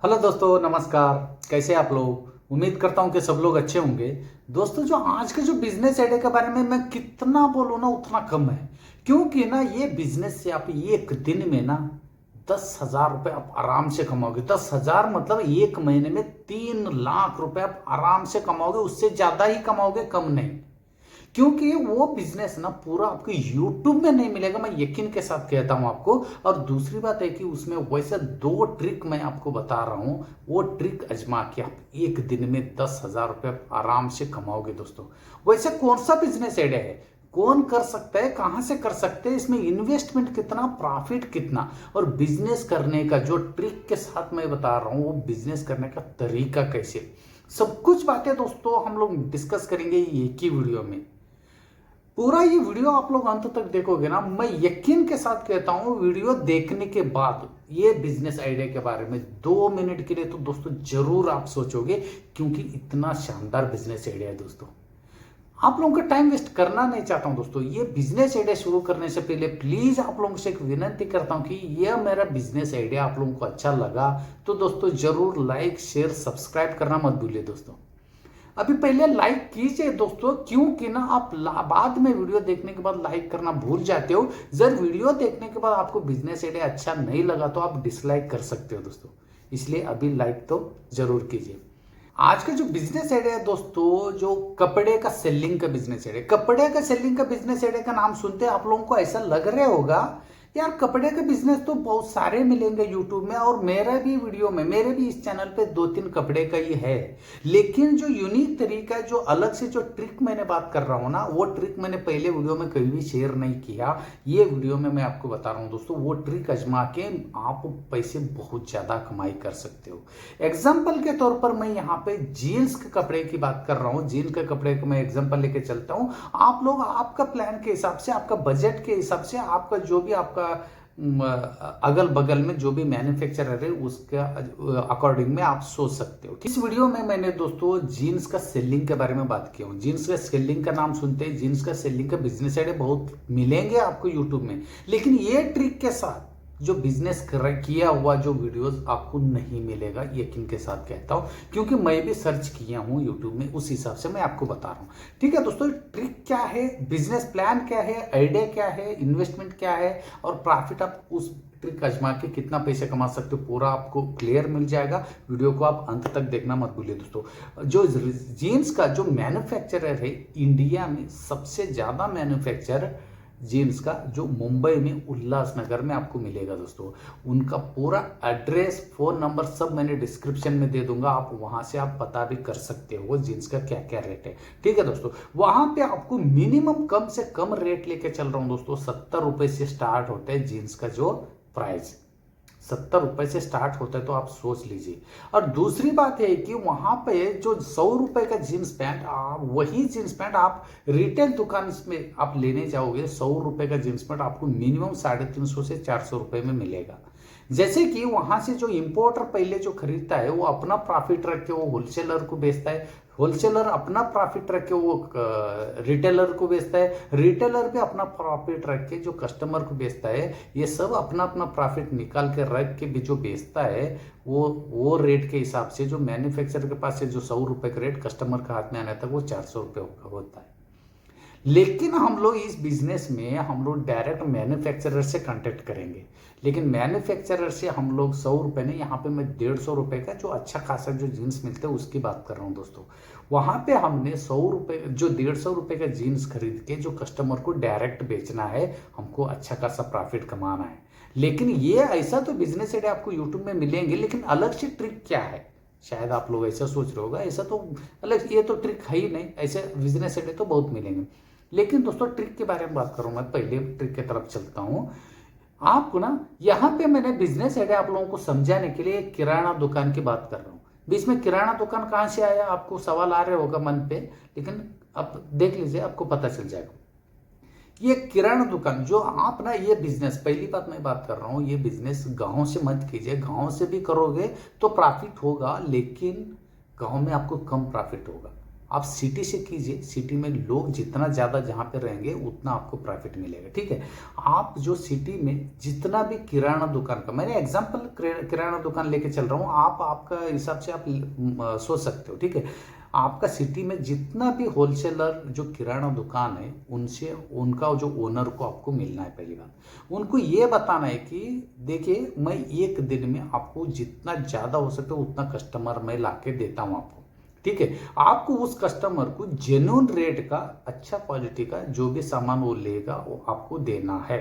Hello दोस्तों, नमस्कार। कैसे आप लोग? उम्मीद करता हूं कि सब लोग अच्छे होंगे। दोस्तों, जो आज के जो बिजनेस आइडिया के बारे में मैं कितना बोलूं ना उतना कम है। क्योंकि ना ये बिजनेस से आप एक दिन में ना 10,000 रुपये आप आराम से कमाओगे। 10,000 मतलब एक महीने में 3 लाख रुपए आप आराम से कमाओगे। उससे ज्यादा ही कमाओगे, कम नहीं। क्योंकि वो बिजनेस ना पूरा आपको यूट्यूब में नहीं मिलेगा, मैं यकीन के साथ कहता हूं आपको। और दूसरी बात है कि उसमें वैसे 2 ट्रिक मैं आपको बता रहा हूं। वो ट्रिक आजमा के आप एक दिन में 10,000 रुपये आराम से कमाओगे दोस्तों। वैसे कौन सा बिजनेस आइडिया है, कौन कर सकता है, कहां से कर सकते हैं, इसमें इन्वेस्टमेंट कितना, प्रॉफिट कितना, और बिजनेस करने का जो ट्रिक के साथ मैं बता रहा हूं वो बिजनेस करने का तरीका कैसे, सब कुछ बातें दोस्तों हम लोग डिस्कस करेंगे एक ही वीडियो में। पूरा ये वीडियो आप लोग अंत तक देखोगे ना, मैं यकीन के साथ कहता हूं वीडियो देखने के बाद ये बिजनेस आइडिया के बारे में 2 मिनट के लिए तो दोस्तों जरूर आप सोचोगे। क्योंकि इतना शानदार बिजनेस आइडिया है दोस्तों। आप लोगों का टाइम वेस्ट करना नहीं चाहता हूं दोस्तों। ये बिजनेस आइडिया शुरू करने से पहले प्लीज आप लोगों से एक विनती करता हूं कि यह मेरा बिजनेस आइडिया आप लोगों को अच्छा लगा तो दोस्तों जरूर लाइक, शेयर, सब्सक्राइब करना मत भूलिए दोस्तों। अभी पहले लाइक कीजिए दोस्तों, क्योंकि ना आप बाद में वीडियो देखने के बाद लाइक करना भूल जाते हो। जब वीडियो देखने के बाद आपको बिजनेस आइडिया अच्छा नहीं लगा तो आप डिसलाइक कर सकते हो दोस्तों। इसलिए अभी लाइक तो जरूर कीजिए। आज का जो बिजनेस आइडिया है दोस्तों, जो कपड़े का सेलिंग का बिजनेस आइडिया, कपड़े का सेलिंग का बिजनेस आइडिया का नाम सुनते आप लोगों को ऐसा लग रहा होगा यार कपड़े का बिजनेस तो बहुत सारे मिलेंगे यूट्यूब में, और मेरा भी वीडियो में, मेरे भी इस चैनल पे 2-3 कपड़े का ही है। लेकिन जो यूनिक तरीका है, जो अलग से जो ट्रिक मैंने बात कर रहा हूं ना, वो ट्रिक मैंने पहले वीडियो में कभी भी शेयर नहीं किया। ये वीडियो में मैं आपको बता रहा हूं दोस्तों। वो ट्रिक आजमा के आप पैसे बहुत ज्यादा कमाई कर सकते हो। एग्जाम्पल के तौर पर मैं यहाँ पे जीन्स के कपड़े की बात कर रहा हूँ। जीन्स के कपड़े को मैं एग्जाम्पल लेके चलता हूँ। आप लोग आपका प्लान के हिसाब से, आपका बजट के हिसाब से, आपका जो भी आपका अगल बगल में जो भी मैन्युफैक्चरर है उसका अकॉर्डिंग में आप सोच सकते हो। इस वीडियो में मैंने दोस्तों जीन्स का सेलिंग के बारे में बात किया हूँ। जीन्स का सेलिंग का नाम सुनते हैं, जीन्स का सेलिंग का बिजनेस आइडिया बहुत मिलेंगे आपको यूट्यूब में। लेकिन ये ट्रिक के साथ जो बिजनेस किया हुआ जो वीडियोस आपको नहीं मिलेगा, यकीन के साथ कहता हूं। क्योंकि मैं भी सर्च किया हूं यूट्यूब में, उस हिसाब से मैं आपको बता रहा हूं। ठीक है दोस्तों, ट्रिक क्या है, बिजनेस प्लान क्या है, आइडिया क्या है, इन्वेस्टमेंट क्या है, और प्रॉफिट आप उस ट्रिक आजमा के कितना पैसे कमा सकते हो, पूरा आपको क्लियर मिल जाएगा। वीडियो को आप अंत तक देखना मत भूलिए दोस्तों। जो जीन्स का जो मैन्युफैक्चरर है इंडिया में, सबसे ज्यादा मैन्युफैक्चरर जीन्स का जो मुंबई में उल्लासनगर में आपको मिलेगा दोस्तों। उनका पूरा एड्रेस, फोन नंबर सब मैंने डिस्क्रिप्शन में दे दूंगा। आप वहां से आप पता भी कर सकते हो जीन्स का क्या क्या रेट है। ठीक है दोस्तों, वहां पे आपको मिनिमम कम से कम रेट लेके चल रहा हूं दोस्तों। 70 रुपए से स्टार्ट होता है जीन्स का जो प्राइस, 70 रुपए से स्टार्ट होता है, तो आप सोच लीजिए। और दूसरी बात है कि वहां पे जो 100 रुपए का जीन्स पैंट, वही जीन्स पैंट आप रिटेल दुकान में आप लेने जाओगे, 100 रुपए का जीन्स पैंट आपको मिनिमम 350 से 400 रुपए में मिलेगा। जैसे कि वहां से जो इंपोर्टर पहले जो खरीदता है वो अपना प्रॉफिट रख के वो होलसेलर को बेचता है, होलसेलर अपना प्रॉफिट रख के वो रिटेलर को बेचता है, रिटेलर भी अपना प्रॉफिट रख के जो कस्टमर को बेचता है। ये सब अपना अपना प्रॉफिट निकाल के रख के भी जो बेचता है वो रेट के हिसाब से, जो मैन्युफैक्चरर के पास से जो 100 रुपए का रेट कस्टमर के हाथ में आने तक वो 400 रुपए होता है। लेकिन हम लोग इस बिजनेस में हम लोग डायरेक्ट मैन्युफैक्चरर से कांटेक्ट करेंगे। लेकिन मैन्युफैक्चरर से हम लोग 100 रुपए नहीं, यहाँ पे मैं 150 रुपए का जो अच्छा खासा जो जीन्स मिलते हैं उसकी बात कर रहा हूँ दोस्तों। वहां पे हमने 100 रुपए जो 150 रुपए का जीन्स खरीद के जो कस्टमर को डायरेक्ट बेचना है, हमको अच्छा खासा प्रॉफिट कमाना है। लेकिन ये ऐसा तो बिजनेस आइडिया आपको यूट्यूब में मिलेंगे, लेकिन अलग से ट्रिक क्या है, शायद आप लोग ऐसा सोच रहे होगा। ऐसा तो अलग, ये तो ट्रिक है ही नहीं, ऐसे बिजनेस आइडिया तो बहुत मिलेंगे। लेकिन दोस्तों ट्रिक के बारे में बात करूं, मैं पहले ट्रिक की तरफ चलता हूं आपको ना। यहां पे मैंने बिजनेस आइडिया आप लोगों को समझाने के लिए एक किराना दुकान की बात कर रहा हूं। बीच में किराना दुकान कहां से आया, आपको सवाल आ रहे होगा मन पे, लेकिन अब देख लीजिए, आपको पता चल जाएगा। ये किराना दुकान जो आप ना, ये बिजनेस, पहली बात मैं बात कर रहा हूं, ये बिजनेस गांव से मत कीजिए। गांव से भी करोगे तो प्रॉफिट होगा, लेकिन गांव में आपको कम प्रॉफिट होगा। आप सिटी से कीजिए। सिटी में लोग जितना ज़्यादा जहाँ पे रहेंगे उतना आपको प्रॉफिट मिलेगा, ठीक है। आप जो सिटी में जितना भी किराना दुकान का, मैंने एग्जांपल किराना दुकान लेके चल रहा हूँ, आप आपका हिसाब से आप सोच सकते हो, ठीक है। आपका सिटी में जितना भी होलसेलर जो किराना दुकान है उनसे, उनका जो ओनर को आपको मिलना है। पहली बात उनको ये बताना है कि देखिए मैं एक दिन में आपको जितना ज़्यादा हो सके उतना कस्टमर मैं ला के देता हूँ आपको, ठीक है। आपको उस कस्टमर को जेन्युइन रेट का, अच्छा क्वालिटी का जो भी सामान वो लेगा वो आपको देना है,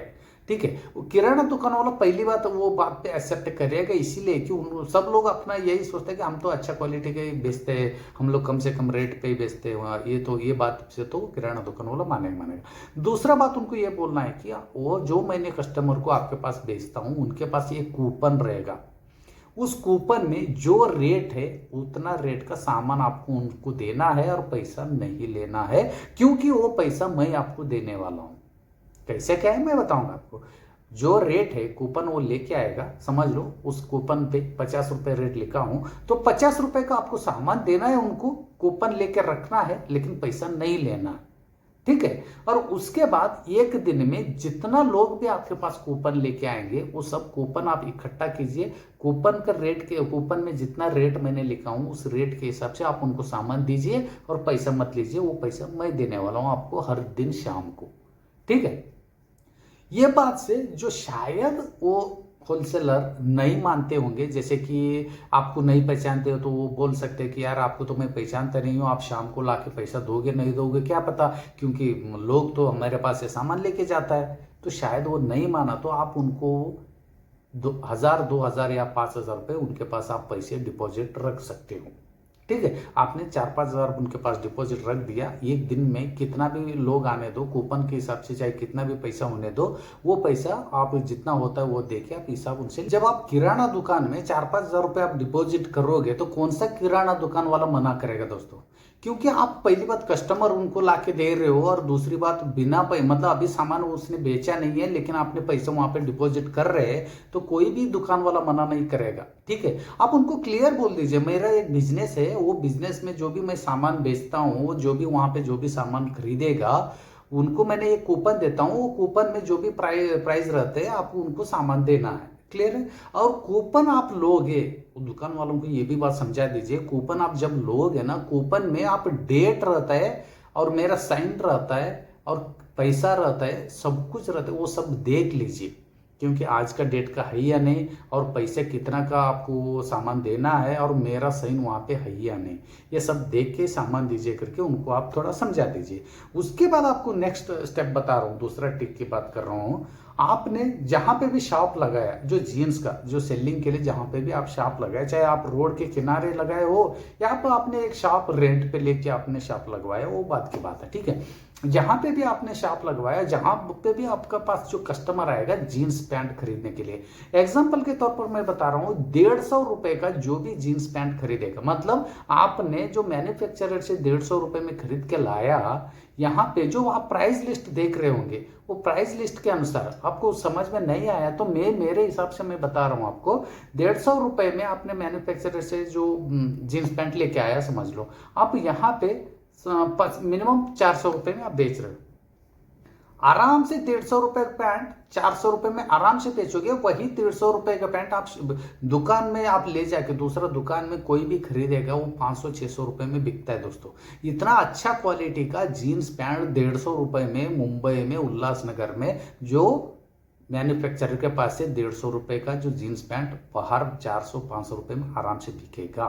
ठीक है। वो किराना दुकान वाला पहली बात वो बात पे एक्सेप्ट करेगा, इसीलिए कि उन सब लोग अपना यही सोचते हैं कि हम तो अच्छा क्वालिटी के ही बेचते हैं, हम लोग कम से कम रेट पे ही बेचते हैं, ये तो ये बात से तो किराना दुकान वाला मानेगा। दूसरा बात उनको ये बोलना है कि वो जो मैंने कस्टमर को आपके पास बेचता हूँ उनके पास ये कूपन रहेगा, उस कूपन में जो रेट है उतना रेट का सामान आपको उनको देना है और पैसा नहीं लेना है, क्योंकि वो पैसा मैं आपको देने वाला हूं। कैसे क्या है मैं बताऊंगा आपको। जो रेट है कूपन वो लेके आएगा, समझ लो उस कूपन पे 50 रुपए रेट लिखा हूं, तो 50 रुपए का आपको सामान देना है उनको, कूपन लेके रखना है लेकिन पैसा नहीं लेना है, ठीक है। और उसके बाद एक दिन में जितना लोग भी आपके पास कूपन लेके आएंगे वो सब कूपन आप इकट्ठा कीजिए। कूपन का रेट के, कूपन में जितना रेट मैंने लिखा हूं उस रेट के हिसाब से आप उनको सामान दीजिए और पैसा मत लीजिए, वो पैसा मैं देने वाला हूं आपको हर दिन शाम को, ठीक है। ये बात से जो शायद वो होलसेलर नहीं मानते होंगे, जैसे कि आपको नहीं पहचानते हो तो वो बोल सकते हैं कि यार आपको तो मैं पहचानता नहीं हूँ, आप शाम को लाके पैसा दोगे नहीं दोगे क्या पता, क्योंकि लोग तो हमारे पास से सामान लेके जाता है। तो शायद वो नहीं माना तो आप उनको 2,000 या 5,000 रुपये उनके पास आप पैसे डिपॉजिट रख सकते हो, ठीक है। आपने 4-5 हज़ार उनके पास डिपॉजिट रख दिया, एक दिन में कितना भी लोग आने दो, कूपन के हिसाब से चाहे कितना भी पैसा होने दो, वो पैसा आप जितना होता है वो देके आप हिसाब उनसे। जब आप किराना दुकान में 4-5 हज़ार रुपये आप डिपॉजिट करोगे तो कौन सा किराना दुकान वाला मना करेगा दोस्तों, क्योंकि आप पहली बात कस्टमर उनको ला के दे रहे हो, और दूसरी बात बिना मतलब अभी सामान उसने बेचा नहीं है लेकिन आपने पैसा वहां पे डिपॉजिट कर रहे हैं, तो कोई भी दुकान वाला मना नहीं करेगा, ठीक है। आप उनको क्लियर बोल दीजिए मेरा एक बिजनेस है, वो बिजनेस में जो भी मैं सामान बेचता हूँ, जो भी वहां पे जो भी सामान खरीदेगा उनको मैंने एक कूपन देता हूँ, वो कूपन में जो भी प्राइस रहते हैं आपको उनको सामान देना है, क्लियर है। और कूपन आप लोगे, दुकान वालों को ये भी बात समझा दीजिए, कूपन आप जब लोगे ना, कूपन में आप डेट रहता है और मेरा साइन रहता है और पैसा रहता है, सब कुछ रहता है, वो सब देख लीजिए, क्योंकि आज का डेट का है या नहीं, और पैसे कितना का आपको सामान देना है, और मेरा साइन वहाँ पे है या नहीं, ये सब देख के सामान दीजिए करके उनको आप थोड़ा समझा दीजिए। उसके बाद आपको नेक्स्ट स्टेप बता रहा हूँ, दूसरा टिप की बात कर रहा हूँ। आपने जहाँ पे भी शॉप लगाया, जो जीन्स का जो सेलिंग के लिए जहाँ पे भी आप शॉप लगाए, चाहे आप रोड के किनारे लगाए हो या आप आपने एक शॉप रेंट पे लेके आपने शॉप लगवाया, वो बात की बात है, ठीक है। जहां पे भी आपने शॉप लगवाया, जहां पे भी आपका पास जो कस्टमर आएगा जीन्स पैंट खरीदने के लिए, एग्जांपल के तौर पर मैं बता रहा हूं, 150 रुपए का जो भी जीन्स पैंट खरीदेगा, मतलब आपने जो मैन्युफैक्चरर से 150 रुपए में खरीद के लाया, यहाँ पे जो आप प्राइस लिस्ट देख रहे होंगे, वो प्राइस लिस्ट के अनुसार आपको समझ में नहीं आया तो मेरे हिसाब से मैं बता रहा हूँ आपको, 150 रुपए में आपने मैन्युफैक्चरर से जो जीन्स पैंट लेके आया, समझ लो आप यहाँ पे मिनिमम 400 रुपए में आप बेच रहे हो, आराम से 150 रुपए का पैंट 400 रुपए में आराम से बेचोगे। वही 150 रुपए का पैंट आप दुकान में आप ले जाके दूसरा दुकान में कोई भी खरीदेगा वो 500-600 रुपए में बिकता है दोस्तों। इतना अच्छा क्वालिटी का जीन्स पैंट 150 रुपए में मुंबई में उल्लासनगर में जो मैन्युफैक्चरर के पास से 150 रुपए का जो जीन्स पैंट बाहर 400-500 रुपए में आराम से बिकेगा,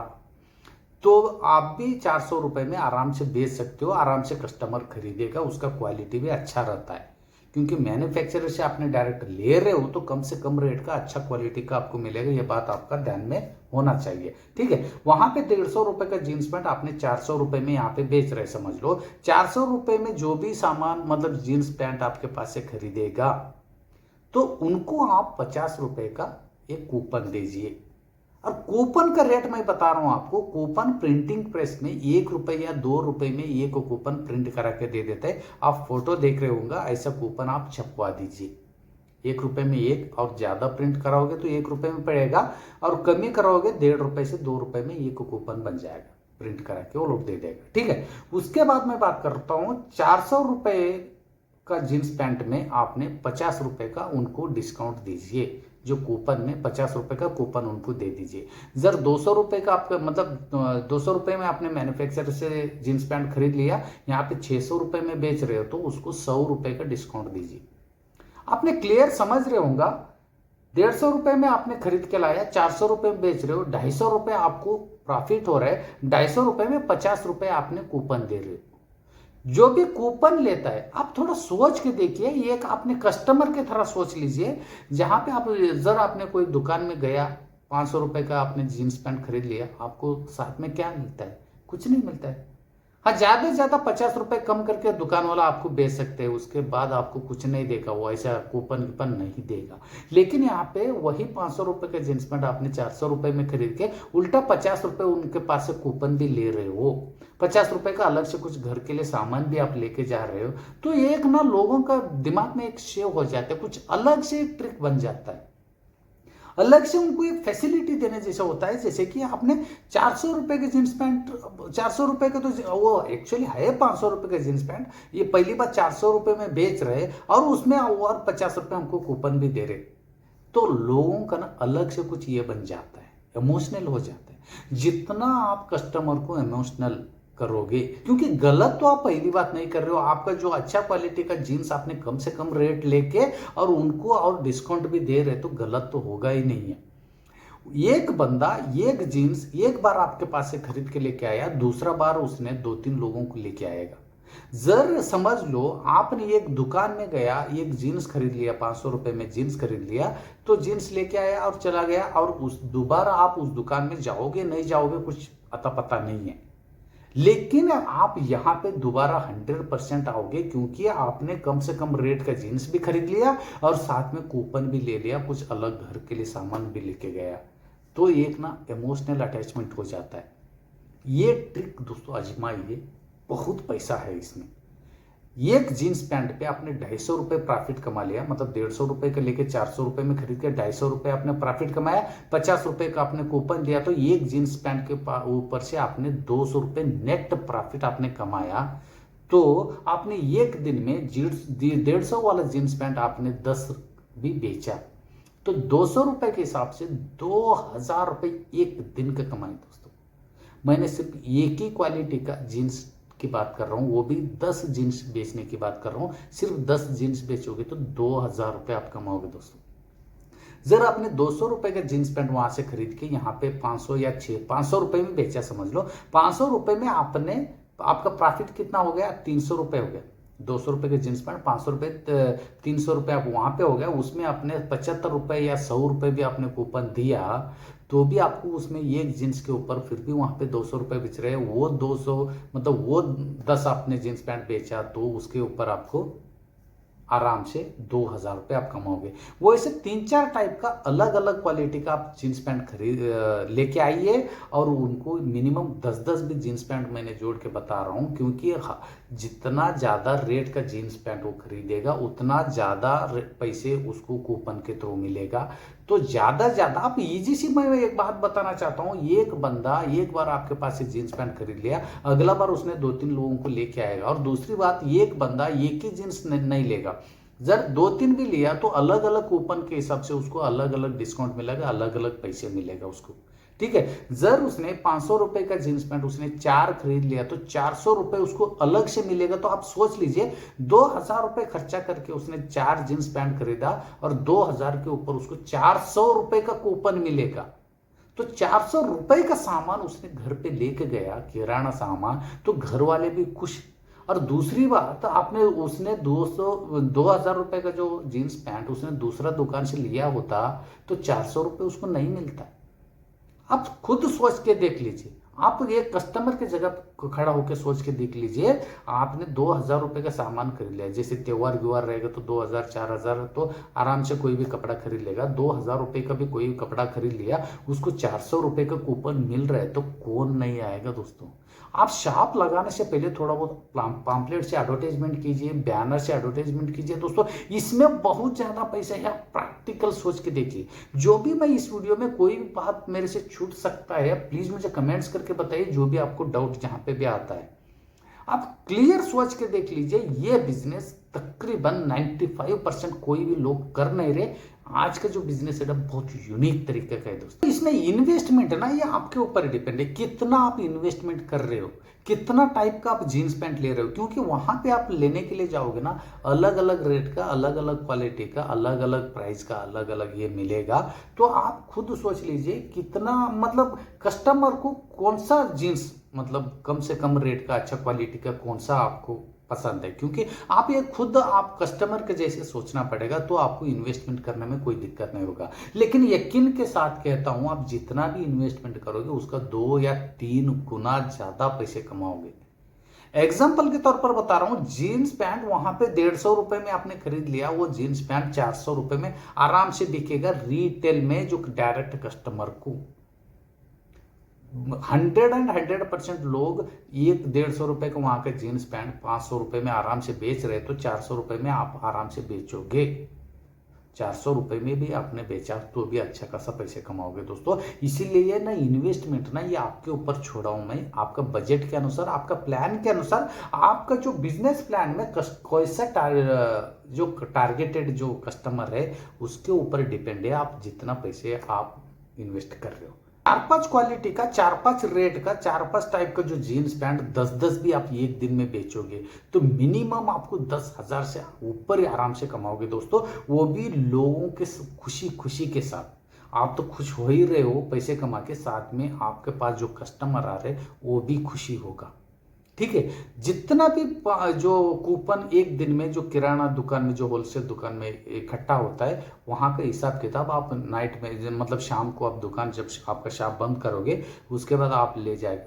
तो आप भी 400 रुपए में आराम से बेच सकते हो, आराम से कस्टमर खरीदेगा, उसका क्वालिटी भी अच्छा रहता है, क्योंकि मैन्युफैक्चरर से आपने डायरेक्ट ले रहे हो तो कम से कम रेट का अच्छा क्वालिटी का आपको मिलेगा, ये बात आपका ध्यान में होना चाहिए, ठीक है। वहां पे 150 रुपए का जींस पैंट आपने 400 रुपए में यहाँ पे बेच रहे, समझ लो 400 रुपए में जो भी सामान मतलब जींस पैंट आपके पास से खरीदेगा तो उनको आप 50 रुपए का एक कूपन दीजिए। और कूपन का रेट मैं बता रहा हूं आपको, कूपन प्रिंटिंग प्रेस में 1 रुपए या 2 रुपए में एक कूपन प्रिंट करा के दे देते हैं। आप फोटो देख रहे होंगे, ऐसा कूपन आप छपवा दीजिए, 1 रुपए में एक, और ज्यादा प्रिंट कराओगे तो 1 रुपए में पड़ेगा, और कमी कराओगे 1.5 रुपए से 2 रुपए में एक कूपन बन जाएगा, प्रिंट करा के वो लोग दे देगा, ठीक है। उसके बाद मैं बात करता हूँ 400 रुपये का जींस पैंट में आपने 50 रुपये का उनको डिस्काउंट दीजिए, जो कूपन में 50 रुपये का कूपन उनको दे दीजिए। जर 200 रुपये का आपका मतलब 200 रुपये में आपने मैन्युफैक्चरर से जींस पैंट खरीद लिया, यहाँ पे 600 रुपये में बेच रहे हो तो उसको 100 रुपये का डिस्काउंट दीजिए। आपने क्लियर समझ रहे होगा, 150 रुपये में आपने खरीद के लाया, 400 रुपये में बेच रहे हो, 250 रुपये आपको प्रॉफिट हो रहा है, 250 रुपये में 50 रुपये आपने कूपन दे रहे हो। जो भी कूपन लेता है आप थोड़ा सोच के देखिए, ये एक अपने कस्टमर की तरह सोच लीजिए। जहां पे आप जरा आपने कोई दुकान में गया, 500 रुपये का आपने जीन्स पैंट खरीद लिया, आपको साथ में क्या मिलता है? कुछ नहीं मिलता है। हाँ, ज्यादा से ज्यादा 50 रुपये कम करके दुकान वाला आपको बेच सकते हैं, उसके बाद आपको कुछ नहीं देगा, वो ऐसा कूपन नहीं देगा। लेकिन यहाँ पे वही 500 रुपये का जींस पैंट आपने 400 रुपये में खरीद के उल्टा 50 रुपये उनके पास से कूपन भी ले रहे हो, 50 रुपये का अलग से कुछ घर के लिए सामान भी आप लेके जा रहे हो, तो एक ना लोगों का दिमाग में एक सेव हो जाता है, कुछ अलग से ट्रिक बन जाता है, अलग से उनको एक फैसिलिटी देने जैसा होता है। जैसे कि आपने 400 रुपये के जींस पैंट, 400 रुपये का तो वो एक्चुअली है 500 रुपये का जींस पैंट, ये पहली बार 400 रुपये में बेच रहे और उसमें और 50 रुपये हमको कूपन भी दे रहे, तो लोगों का ना अलग से कुछ ये बन जाता है, इमोशनल हो जाता है। जितना आप कस्टमर को इमोशनल करोगे, क्योंकि गलत तो आप पहली बात नहीं कर रहे हो, आपका जो अच्छा क्वालिटी का जीन्स आपने कम से कम रेट लेके और उनको और डिस्काउंट भी दे रहे, तो गलत तो होगा ही नहीं है। एक बंदा एक जीन्स एक बार आपके पास से खरीद के लेके आया, दूसरा बार उसने 2-3 लोगों को लेके आएगा। जर समझ लो आपने एक दुकान में गया, एक जीन्स खरीद लिया, 500 रुपये में जीन्स खरीद लिया, तो जीन्स लेके आया और चला गया, और उस दोबारा आप उस दुकान में जाओगे नहीं जाओगे कुछ अता पता नहीं है, लेकिन आप यहां पे दोबारा 100% आओगे, क्योंकि आपने कम से कम रेट का जीन्स भी खरीद लिया और साथ में कूपन भी ले लिया, कुछ अलग घर के लिए सामान भी लेके गया, तो एक ना इमोशनल अटैचमेंट हो जाता है। ये ट्रिक दोस्तों आजमाइए, बहुत पैसा है इसमें। एक जीन्स पैंट पे आपने 250 रुपये प्रॉफिट कमा लिया, मतलब 150 रुपये का लेके 400 रुपये में खरीद के 250 रुपये आपने प्रॉफिट कमाया, 50 रुपये का आपने कूपन दिया, तो एक जीन्स पैंट के ऊपर से आपने 200 रुपये नेट प्रॉफिट आपने कमाया। तो आपने एक दिन में 150 वाला जीन्स पैंट आपने 10 भी बेचा, तो 200 रुपये के हिसाब से 2000 रुपये एक दिन का कमाई। दोस्तों मैंने सिर्फ एक ही क्वालिटी का जीन्स की बात कर रहा हूं, वो भी 10 जीन्स बेचने की बात कर रहा हूं। सिर्फ 10 जीन्स बेचोगे तो 2000 रुपये आप कमाओगे। दोस्तों जरा आपने 200 रुपये का जीन्स पैंट वहां से खरीद के यहाँ पे 500 या 500 रुपये में बेचा, समझ लो 500 रुपये में आपका प्रॉफिट कितना हो गया? 300 रुपये हो गया। 200 रुपये का जीन्स पैंट, 500 रुपये, 300 रुपये आप वहां पे हो गया। उसमें आपने 75 रुपये या 100 रुपये भी आपने कूपन दिया, तो भी आपको उसमें एक जीन्स के ऊपर फिर भी वहां पे 200 रुपये बेच रहे हैं। वो 200 मतलब वो 10 आपने जीन्स पैंट बेचा, तो उसके ऊपर आपको आराम से 2000 रुपये आप कमाओगे। वो ऐसे 3-4 टाइप का अलग अलग क्वालिटी का आप जीन्स पैंट खरीद लेके आइए, और उनको मिनिमम 10-10 भी जीन्स पैंट मैंने जोड़ के बता रहा हूँ, क्योंकि जितना ज़्यादा रेट का जीन्स पैंट वो खरीदेगा उतना ज़्यादा पैसे उसको कूपन के थ्रू मिलेगा। तो ज़्यादा आप इजी सी, मैं एक बात बताना चाहता हूँ, एक बंदा एक बार आपके पास से जीन्स पैंट खरीद लिया, अगला बार उसने 2-3 लोगों को लेके आएगा। और दूसरी बात, एक बंदा एक ही जीन्स नहीं लेगा, जब 2-3 भी लिया तो अलग अलग कूपन के हिसाब से उसको अलग अलग डिस्काउंट मिलेगा, अलग अलग पैसे मिलेगा उसको, ठीक है। जब उसने 500 रुपये का जीन्स पैंट उसने 4 खरीद लिया, तो 400 रुपये उसको अलग से मिलेगा। तो आप सोच लीजिए 2000 रुपये खर्चा करके उसने 4 जीन्स पैंट खरीदा, और 2000 के ऊपर उसको 400 रुपये का कूपन मिलेगा। तो 400 रुपये का सामान उसने घर पे लेके गया, किराना सामान, तो घर वाले भी खुश। और दूसरी बात, उसने 2000 रुपये का जो जीन्स पैंट उसने दूसरा दुकान से लिया होता, तो 400 रुपये उसको नहीं मिलता। आप खुद सोच के देख लीजिए, आप एक कस्टमर की जगह खड़ा होकर सोच के देख लीजिए, आपने 2,000 रुपये का सामान खरीद लिया, जैसे त्योहार व्योहार रहेगा तो 2,000 4,000 तो आराम से कोई भी कपड़ा खरीद लेगा। 2,000 रुपये का भी कोई कपड़ा खरीद लिया, उसको 400 रुपये का कूपन मिल रहा है तो कौन नहीं आएगा दोस्तों। आप शॉप लगाने से पहले थोड़ा बहुत पैम्पलेट से एडवर्टाइजमेंट कीजिए, बैनर से एडवर्टाइजमेंट कीजिए दोस्तों, इसमें बहुत ज़्यादा पैसा है। आप प्रैक्टिकल सोच के देखिए। जो भी मैं इस वीडियो में कोई भी बात मेरे से छूट सकता है, प्लीज़ मुझे कमेंट्स करके बताइए, जो भी आपको डाउट जहाँ पे भी आता है। आप क्लियर सोच के देख लीजिए, ये बिजनेस तकरीबन 95% कोई भी लोग कर नहीं रहे। आज का जो बिजनेस है ना बहुत यूनिक तरीके का है दोस्तों। इसमें इन्वेस्टमेंट है ना, ये आपके ऊपर डिपेंड है, कितना आप इन्वेस्टमेंट कर रहे हो, कितना टाइप का आप जीन्स पैंट ले रहे हो। क्योंकि वहां पे आप लेने के लिए जाओगे ना, अलग अलग रेट का, अलग अलग क्वालिटी का, अलग अलग प्राइस का, अलग अलग ये मिलेगा। तो आप खुद सोच लीजिए कितना, मतलब कस्टमर को कौन सा जीन्स, मतलब कम से कम रेट का, अच्छा क्वालिटी का कौन सा आपको पसंद है। क्योंकि आप ये खुद आप कस्टमर के जैसे सोचना पड़ेगा, तो आपको इन्वेस्टमेंट करने में कोई दिक्कत नहीं होगा। लेकिन यकीन के साथ कहता हूं, आप जितना भी इन्वेस्टमेंट करोगे उसका 2 या 3 गुना ज्यादा पैसे कमाओगे। एग्जाम्पल के तौर पर बता रहा हूं, जीन्स पैंट वहां पे 150 रुपए में आपने खरीद लिया, वो जीन्स पैंट 400 रुपए में आराम से बिकेगा रिटेल में, जो डायरेक्ट कस्टमर को 100% लोग 150 रुपए का वहां का जीन्स पैंट 500 रुपए में आराम से बेच रहे, तो 400 रुपए में आप आराम से बेचोगे। 400 रुपए में भी आपने बेचा तो भी अच्छा खासा पैसे कमाओगे दोस्तों। इसीलिए ना इन्वेस्टमेंट ना, ये आपके ऊपर छोड़ा हूं मैं, आपका बजट के अनुसार, आपका प्लान के अनुसार, आपका जो बिजनेस प्लान में कैसा जो टारगेटेड जो कस्टमर है उसके ऊपर डिपेंड है आप जितना पैसे आप इन्वेस्ट कर रहे हो। 4-5 क्वालिटी का, 4-5 रेट का, 4-5 टाइप का जो जीन्स पैंट 10-10 भी आप एक दिन में बेचोगे तो मिनिमम आपको 10,000 से ऊपर ही आराम से कमाओगे दोस्तों। वो भी लोगों के खुशी खुशी के साथ। आप तो खुश हो ही रहे हो पैसे कमा के, साथ में आपके पास जो कस्टमर आ रहे वो भी खुशी होगा। ठीक है, जितना भी जो कूपन एक दिन में जो किराना दुकान में, जो होलसेल दुकान में इकट्ठा होता है, वहां का हिसाब किताब आप नाइट में, मतलब शाम को आप दुकान जब आपका शॉप बंद करोगे उसके बाद आप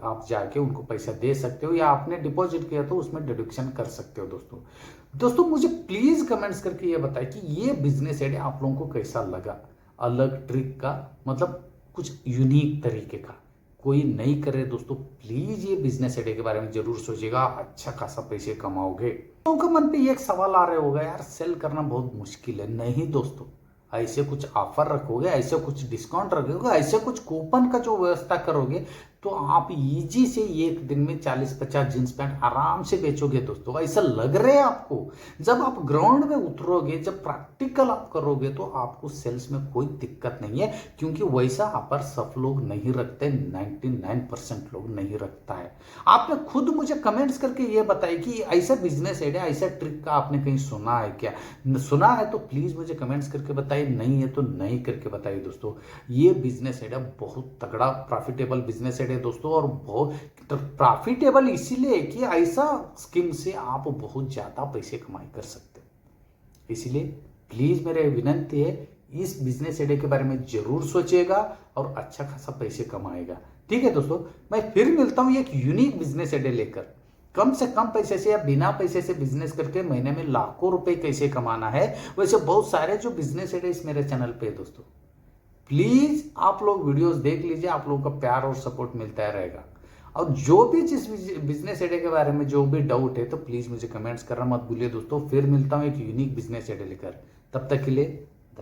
आप जाके उनको पैसा दे सकते हो, या आपने डिपॉजिट किया तो उसमें डिडक्शन कर सकते हो दोस्तों। मुझे प्लीज कमेंट्स करके ये बताएं कि ये बिजनेस आइडिया आप लोगों को कैसा लगा, अलग ट्रिक का, मतलब कुछ यूनिक तरीके का, कोई नहीं कर रहे दोस्तों। प्लीज ये बिजनेस आइडिया के बारे में जरूर सोचिएगा, अच्छा खासा पैसे कमाओगे। लोगों के मन पे ये एक सवाल आ रहा होगा, यार सेल करना बहुत मुश्किल है। नहीं दोस्तों, ऐसे कुछ ऑफर रखोगे, ऐसे कुछ डिस्काउंट रखोगे, ऐसे कुछ कूपन का जो व्यवस्था करोगे तो आप इजी से एक दिन में 40-50 जींस पैंट आराम से बेचोगे दोस्तों। ऐसा लग रहा है आपको। जब आप ग्राउंड में उतरोगे, जब प्रैक्टिकल आप करोगे तो आपको सेल्स में कोई दिक्कत नहीं है, क्योंकि वैसा ऑफर सब लोग नहीं रखते, 99% लोग नहीं रखता है। आपने खुद मुझे कमेंट्स करके ये बताइए कि ऐसा बिजनेस आइडिया, ऐसा ट्रिक का आपने कहीं सुना है क्या? सुना है तो प्लीज मुझे कमेंट्स करके बताइए, नहीं है तो नहीं करके बताइए दोस्तों। ये बिजनेस आइडिया बहुत तगड़ा प्रॉफिटेबल बिजनेस आइडिया दोस्तों, और बहुत प्रॉफिटेबल इसीलिए कि ऐसा स्कीम से आप बहुत ज्यादा पैसे कमाई कर सकते हैं। इसीलिए प्लीज मेरे विनंती है, इस बिजनेस आइडिया के बारे में जरूर सोचिएगा और अच्छा खासा पैसे कमाएगा। ठीक है दोस्तों, मैं फिर मिलता हूं एक यूनिक बिजनेस आइडिया लेकर। कम से कम पैसे से या बिना पैसे से बिजनेस करके महीने में लाखों रुपए कैसे कमाना है, वैसे बहुत सारे जो बिजनेस आइडिया इस मेरे चैनल पे है दोस्तों। प्लीज आप लोग वीडियोस देख लीजिए, आप लोगों का प्यार और सपोर्ट मिलता रहेगा। और जो भी जिस बिजनेस आइडिया के बारे में जो भी डाउट है तो प्लीज मुझे कमेंट्स करना मत भूलिए दोस्तों। फिर मिलता हूं एक यूनिक बिजनेस आइडिया लेकर, तब तक के लिए